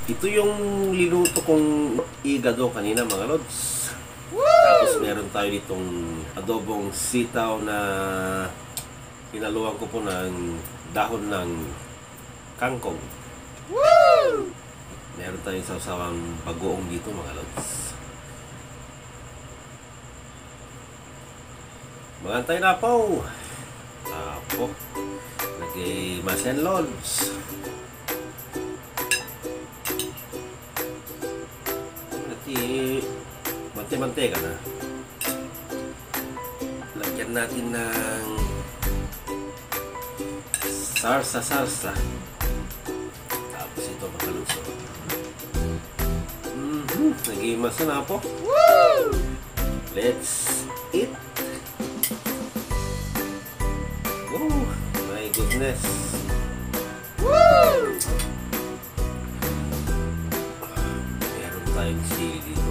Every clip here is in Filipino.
Ito yung linuto kong igado kanina mga lods. Tapos meron tayo ditong adobong sitaw na hinaluan ko po ng dahon ng kangkong. Meron tayong sawsawang bagoong dito mga lods. Magantay na po. Apo. Nag-masen lods. Mante-manteka na. Lagyan natin ng sarsa-sarsa. Tapos ito makaluso. Nag-imas na po. Let's eat. Oh my goodness. Meron tayong sili dito.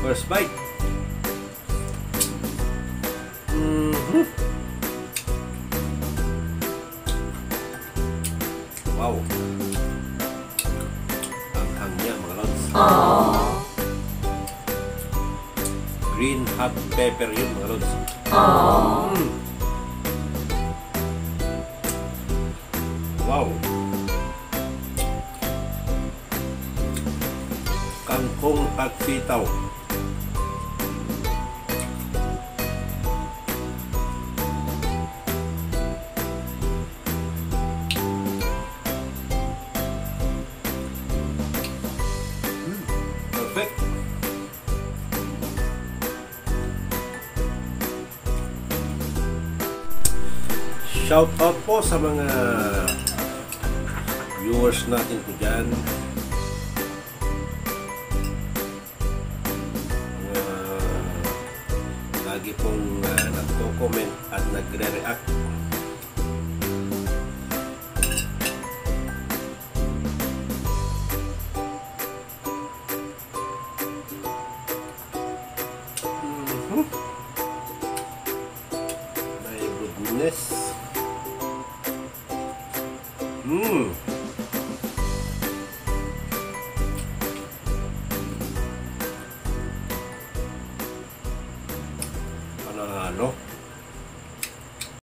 First bite. Wow. Ang hangya mga lods. Green hot pepper yun mga lods. Wow. Kangkong at sitaw. Perfect. Shout out po sa mga viewers natin po dyan. Lagi pong nagko-comment at nagre-react. My goodness.